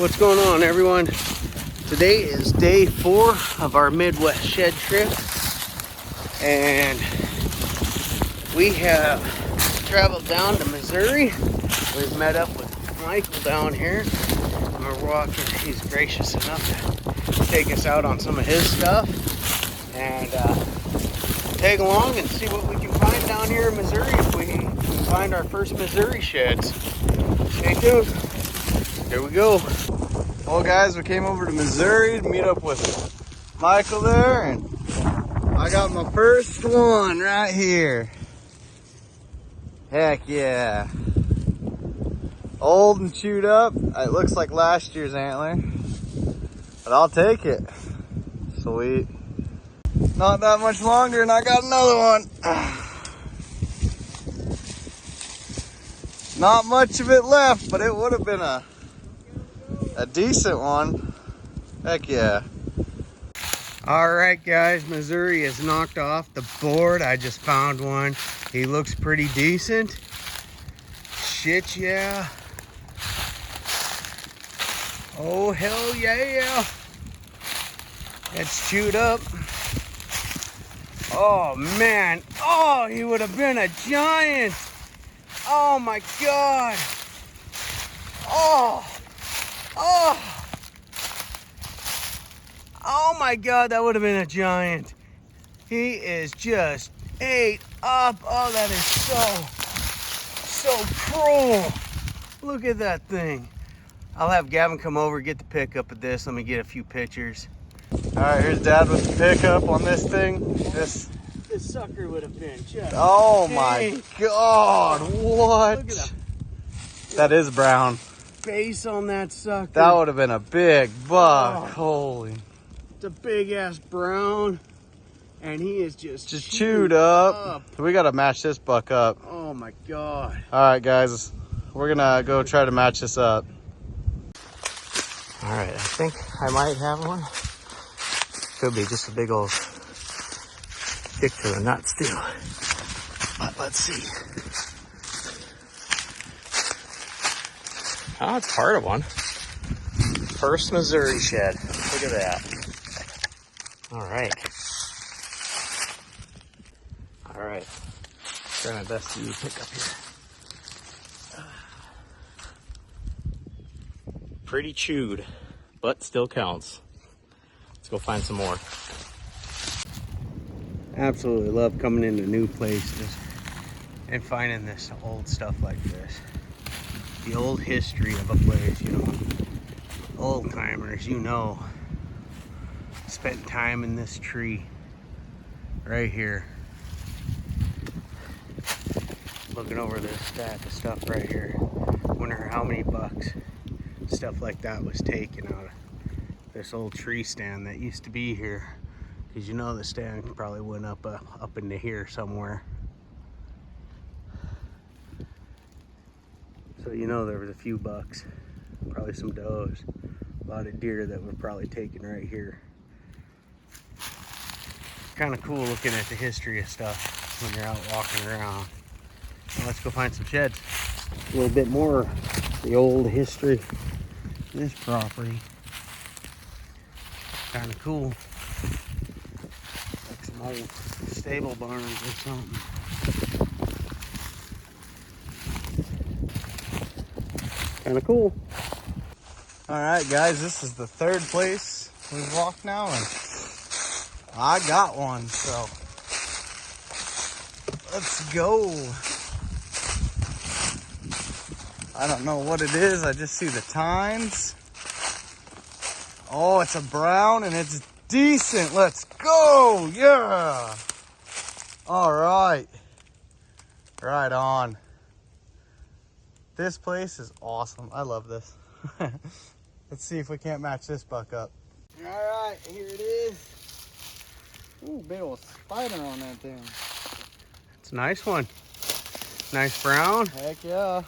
What's going on, everyone? Today is day 4 of our Midwest shed trip, and we have traveled down to Missouri. We've met up with Michael down here, and we're walking. He's gracious enough to take us out on some of his stuff and tag along and see what we can find down here in Missouri, if we can find our first Missouri sheds. Stay tuned. Here we go. Well, guys, we came over to Missouri to meet up with Michael there, and I got my first one right here. Heck yeah. Old and chewed up. It looks like last year's antler, but I'll take it. Sweet. Not that much longer and I got another one. Not much of it left, but it would have been a decent one. Heck yeah. All right, guys, Missouri is knocked off the board. I just found one. He looks pretty decent. Shit, yeah. Oh, hell yeah. It's chewed up. Oh, man. Oh, he would have been a giant. Oh, my God. Oh, my God, that would have been a giant. He is just ate up. Oh, that is so cruel. Look at that thing. I'll have Gavin come over, get the pickup of this. Let me get a few pictures. All right, here's Dad with the pickup on this thing. This sucker would have been just... Oh my God, what? Look at that is brown. Face on that sucker. That would have been a big buck. Oh. Holy. It's a big ass brown, and he is just chewed up. We got to match this buck up. Oh my God. All right, guys, we're gonna go try to match this up. All right, I think I might have one. Could be just a big old kick to the nuts too. But let's see. Oh, it's part of one. First Missouri shed. Look at that. All right. Try my best to pick up here. Pretty chewed, but still counts. Let's go find some more. Absolutely love coming into new places and finding this old stuff like this. The old history of a place, you know. Old timers, you know, spent time in this tree right here. Looking over this stack of stuff right here. Wonder how many bucks stuff like that was taken out of this old tree stand that used to be here. Because you know the stand probably went up into here somewhere. So you know there was a few bucks, probably some does, a lot of deer that were probably taken right here. Kind of cool looking at the history of stuff when you're out walking around. Well, let's go find some sheds. A little bit more of the old history of this property. Kind of cool. Like some old stable barns or something. Kind of cool. All right, guys, this is the third place we've walked now, and I got one, so let's go. I don't know what it is. I just see the tines. Oh, it's a brown and it's decent. Let's go. Yeah. All right. Right on. This place is awesome. I love this. Let's see if we can't match this buck up. All right, here it is. Ooh, big old spider on that thing. It's a nice one. Nice brown. Heck yeah.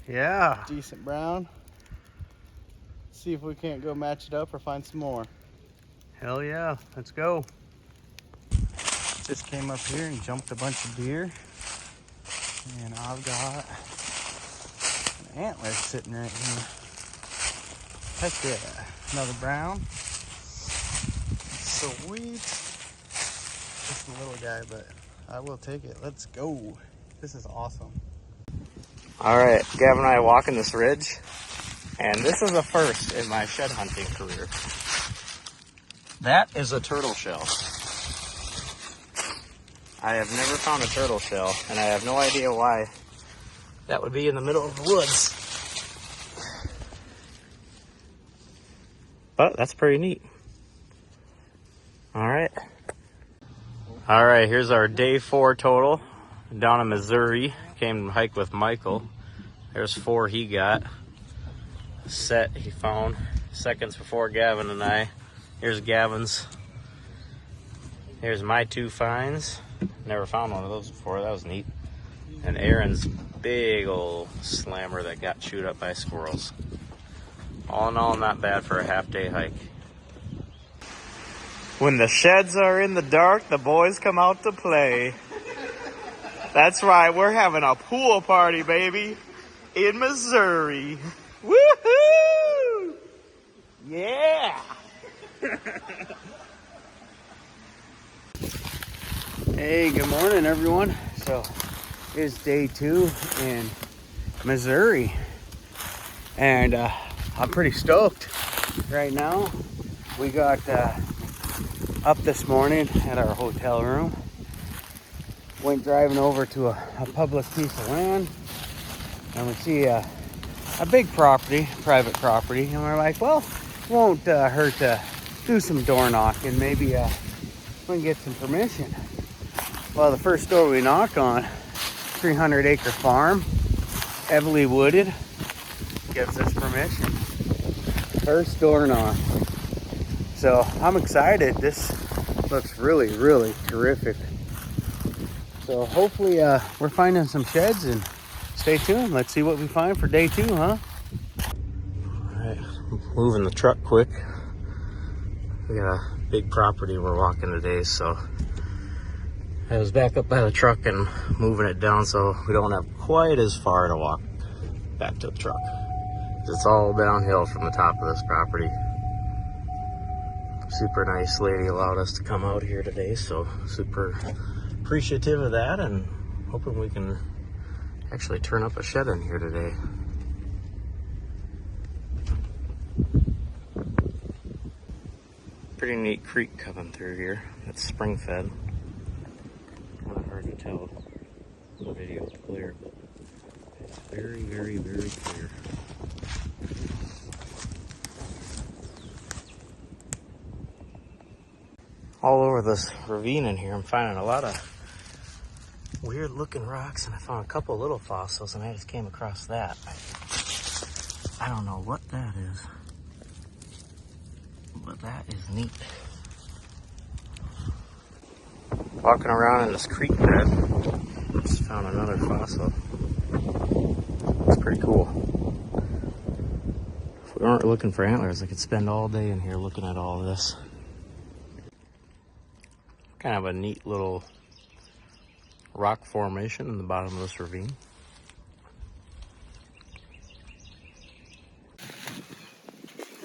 Yeah. Decent brown. See if we can't go match it up or find some more. Hell yeah. Let's go. Just came up here and jumped a bunch of deer. And I've got an antler sitting right here. Heck yeah. Another brown. Sweet. Just a little guy, but I will take it. Let's go. This is awesome. All right, Gavin and I are walking this ridge, and this is a first in my shed hunting career. That is a turtle shell. I have never found a turtle shell, and I have no idea why that would be in the middle of the woods. But that's pretty neat. All right. All right, here's our day 4 total down in Missouri. Came to hike with Michael. There's 4 he got. Set he found seconds before Gavin and I. Here's Gavin's. Here's my 2 finds. Never found one of those before. That was neat. And Aaron's big old slammer that got chewed up by squirrels. All in all, not bad for a half-day hike. When the sheds are in the dark, the boys come out to play. That's right, we're having a pool party, baby, in Missouri. Woohoo! Yeah! Hey, good morning, everyone. So, it's day 2 in Missouri, and I'm pretty stoked right now. We got up this morning at our hotel room, went driving over to a public piece of land, and we see a big property, private property, and we're like, well, it won't hurt to do some door knocking. Maybe we can get some permission. Well, the first door we knock on, 300-acre farm, heavily wooded, gives us permission. First door knock. So I'm excited. This looks really, really terrific. So hopefully we're finding some sheds, and stay tuned. Let's see what we find for day 2, huh? All right, moving the truck quick. We got a big property we're walking today, so I was back up by the truck and moving it down so we don't have quite as far to walk back to the truck. It's all downhill from the top of this property. Super nice lady allowed us to come out here today, so super appreciative of that, and hoping we can actually turn up a shed in here today. Pretty neat creek coming through here. It's spring fed. Kind of hard to tell. The video is clear, but it's very, very, very clear. All over this ravine in here, I'm finding a lot of weird looking rocks, and I found a couple little fossils, and I just came across that. I don't know what that is, but that is neat. Walking around in this creek bed, just found another fossil. It's pretty cool. If we weren't looking for antlers, I could spend all day in here looking at all this. Kind of a neat little rock formation in the bottom of this ravine.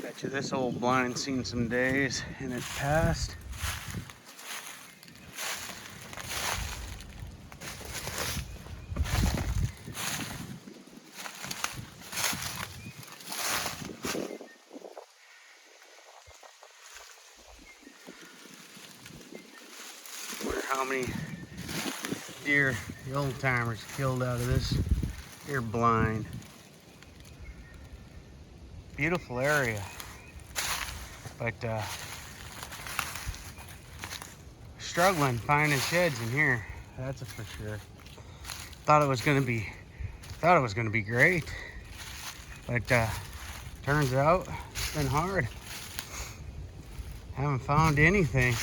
Bet you this old blind's seen some days in its past. How many deer the old timers killed out of this deer blind. Beautiful area, but struggling finding sheds in here, that's for sure. Thought it was gonna be great, but turns out it's been hard. Haven't found anything,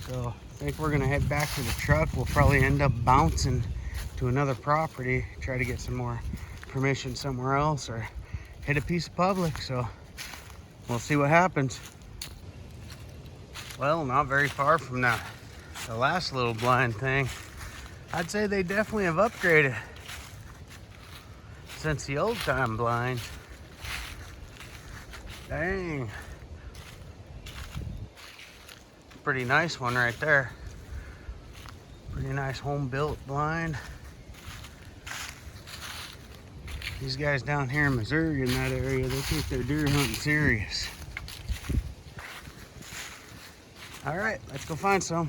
so I think we're gonna head back to the truck. We'll probably end up bouncing to another property, try to get some more permission somewhere else, or hit a piece of public. So we'll see what happens. Well, not very far from the last little blind thing. I'd say they definitely have upgraded since the old time blind. Dang. Pretty nice one right there. Pretty nice home built blind. These guys down here in Missouri in that area, they think they're deer hunting serious. All right, let's go find some.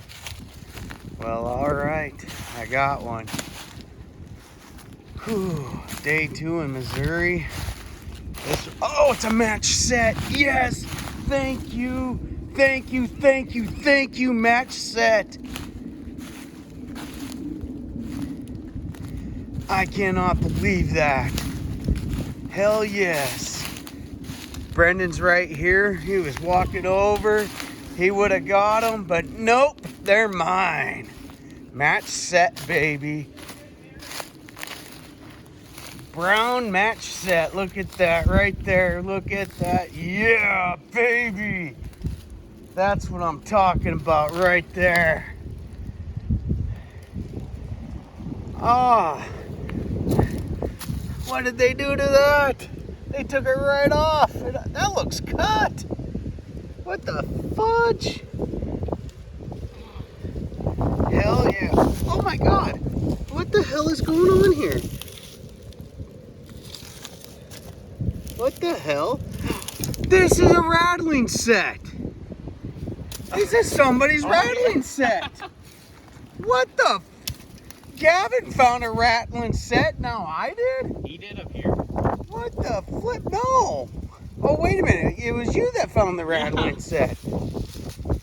Well, all right, I got one. Whew, day 2 in Missouri. Oh, it's a match set. Yes, thank you, thank you, thank you, thank you, match set. I cannot believe that. Hell yes. Brendan's right here. He was walking over. He would have got them, but nope, they're mine. Match set, baby. Brown match set. Look at that right there. Look at that. Yeah, baby. That's what I'm talking about right there. Ah. What did they do to that? They took it right off. That looks cut. What the fudge? Hell yeah. Oh my God. What the hell is going on here? What the hell? This is a rattling set. This is somebody's rattling set. What the? Gavin found a rattling set. Now I did? He did up here. What the flip? No. Oh, wait a minute. It was you that found the rattling set.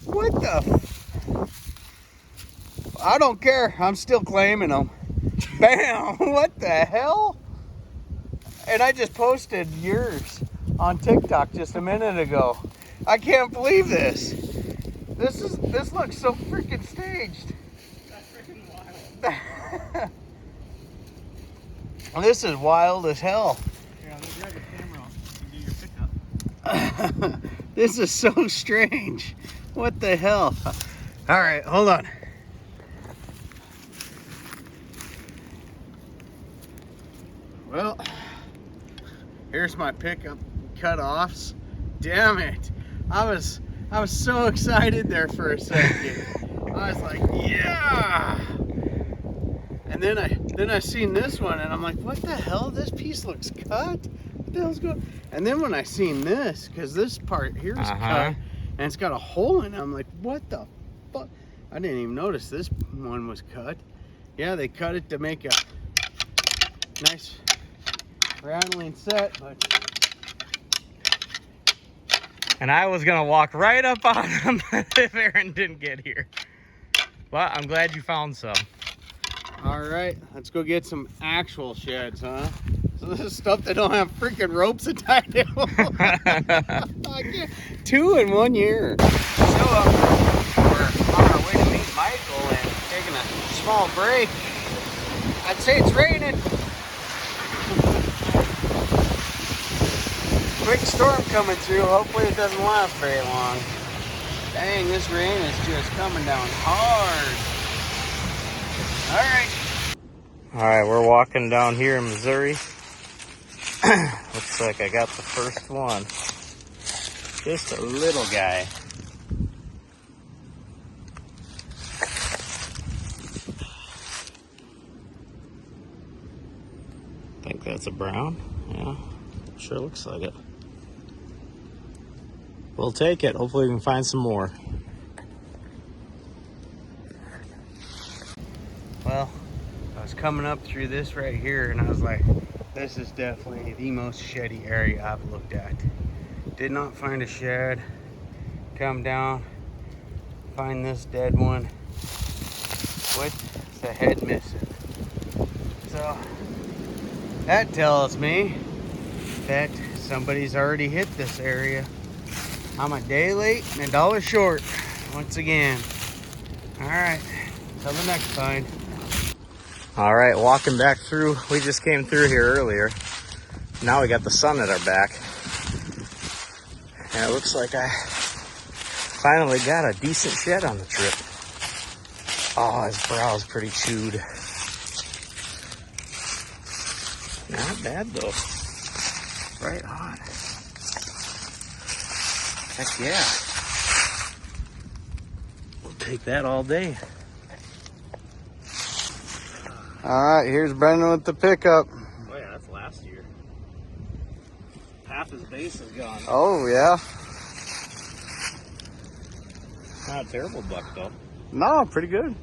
What the? I don't care. I'm still claiming them. Bam. What the hell? And I just posted yours on TikTok just a minute ago. I can't believe this. This looks so freaking staged. That's freaking wild. This is wild as hell. Yeah, let's grab your camera and do your pickup. This is so strange. What the hell? All right, hold on. Well, here's my pickup cutoffs. Damn it. I was so excited there for a second. I was like, yeah. And then I seen this one and I'm like, what the hell? This piece looks cut. What the hell's going? And then when I seen this, because this part here is cut and it's got a hole in it, I'm like, what the fuck? I didn't even notice this one was cut. Yeah, they cut it to make a nice rattling set, but. And I was gonna walk right up on him if Aaron didn't get here. But I'm glad you found some. All right, let's go get some actual sheds, huh? So this is stuff that don't have freaking ropes tied to them. I can't. 2 in 1 year. So we're on our way to meet Michael and taking a small break. I'd say it's raining. Quick storm coming through. Hopefully it doesn't last very long. Dang, this rain is just coming down hard. All right, we're walking down here in Missouri. Looks like I got the first one. Just a little guy. I think that's a brown. Yeah, sure looks like it. We'll take it. Hopefully we can find some more. Well, I was coming up through this right here and I was like, this is definitely the most sheddy area I've looked at. Did not find a shed. Come down, find this dead one with the head missing. So that tells me that somebody's already hit this area. I'm a day late and $1 short once again. All right, till the next find. All right, walking back through. We just came through here earlier. Now we got the sun at our back. And it looks like I finally got a decent shed on the trip. Oh, his brow's pretty chewed. Not bad though. Right on. Heck yeah. We'll take that all day. All right, here's Brendan with the pickup. Oh yeah, that's last year. Half his base is gone. Oh yeah. Not a terrible buck though. No, pretty good.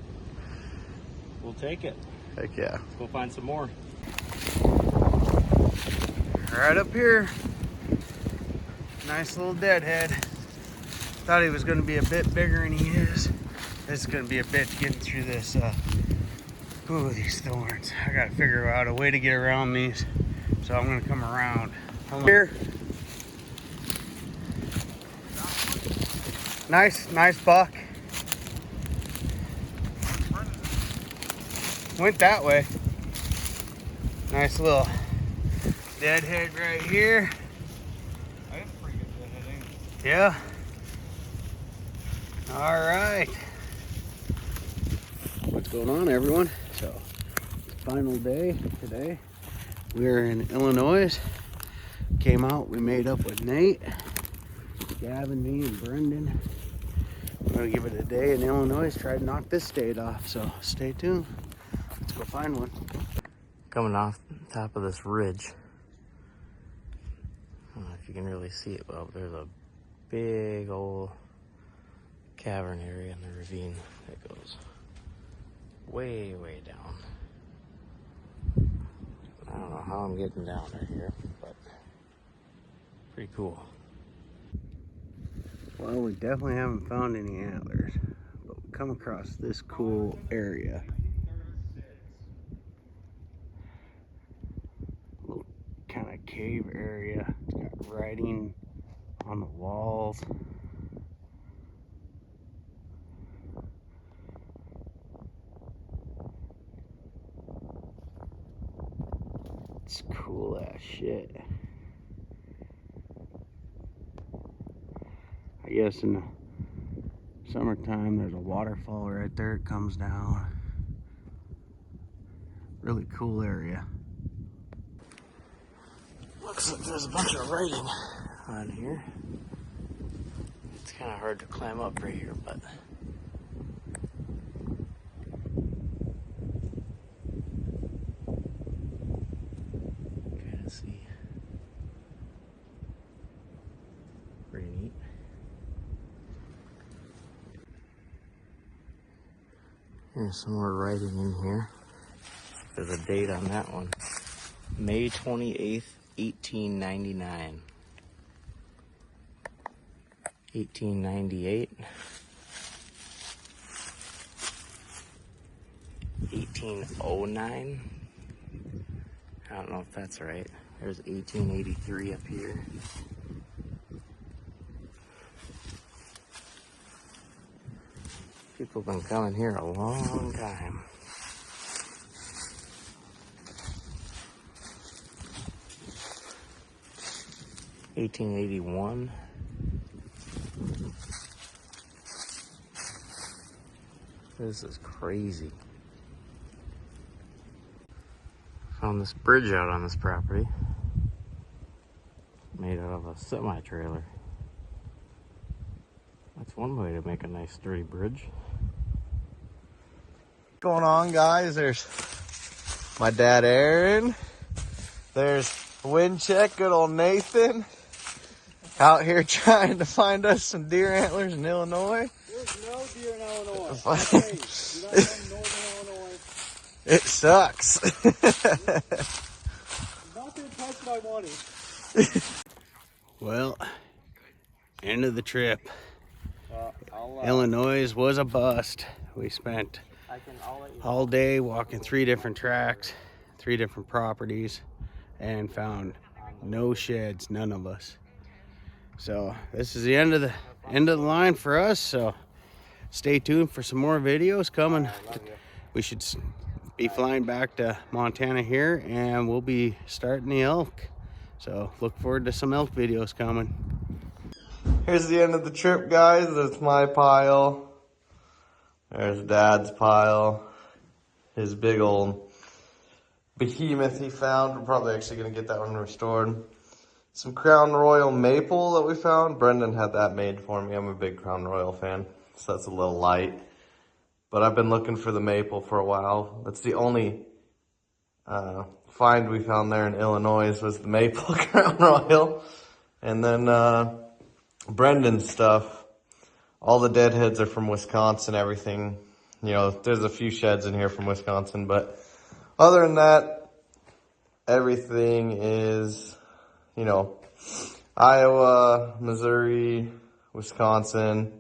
We'll take it. Heck yeah. Let's go find some more. Right up here. Nice little deadhead. Thought he was gonna be a bit bigger than he is. This is gonna be a bitch getting through this, these thorns. I gotta figure out a way to get around these. So I'm gonna come around. Here. Nice buck. Went that way. Nice little deadhead right here. That's a pretty good deadhead, ain't it? Yeah. All right. What's going on, everyone? So, it's final day today. We're in Illinois. Came out, we made up with Nate, Gavin, me, and Brendan. We're gonna give it a day in Illinois, try to knock this state off, so stay tuned. Let's go find one. Coming off the top of this ridge. I don't know if you can really see it, but there's a big old cavern area in the ravine that goes way, way down. I don't know how I'm getting down right here, but pretty cool. Well, we definitely haven't found any antlers, but we come across this cool area. Little kind of cave area. It's got writing on the walls. It's cool as shit. I guess in the summertime there's a waterfall right there. It comes down. Really cool area. Looks like there's a bunch of writing on here. It's kind of hard to climb up right here, but kind of see. Pretty neat. There's some more writing in here. There's a date on that one. May 28th, 1899. 1898. 1809. I don't know if that's right. There's 1883 up here. People have been coming here a long time. $1881. This is crazy. Found this bridge out on this property. Made out of a semi-trailer. That's one way to make a nice sturdy bridge. What's going on, guys? There's my dad Aaron. There's wind check, good old Nathan. Out here trying to find us some deer antlers in Illinois. There's no deer in Illinois. Hey, you're not from northern Illinois. It sucks. Nothing touched by money. Well, end of the trip. Illinois was a bust. We spent all day walking 3 different tracks, 3 different properties, and found no sheds, none of us. So this is the end of the line for us. So stay tuned for some more videos coming. We should be flying back to Montana here, and we'll be starting the elk. So look forward to some elk videos coming. Here's the end of the trip, guys. That's my pile. There's Dad's pile. His big old behemoth he found. We're probably actually going to get that one restored. some Crown Royal maple that we found. Brendan had that made for me. I'm a big Crown Royal fan, so that's a little light. But I've been looking for the maple for a while. That's the only find we found there in Illinois was the maple Crown Royal. And then Brendan's stuff, all the deadheads are from Wisconsin, everything. You know, there's a few sheds in here from Wisconsin, but other than that, everything is, you know, Iowa, Missouri, Wisconsin,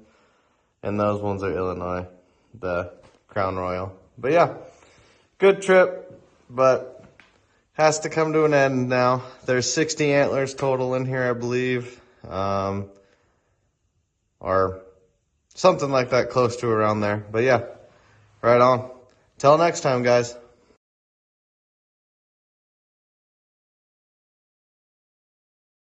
and those ones are Illinois, the Crown Royal. But yeah, good trip, but has to come to an end now. There's 60 antlers total in here, I believe, or something like that, close to around there. But yeah, right on. Till next time, guys.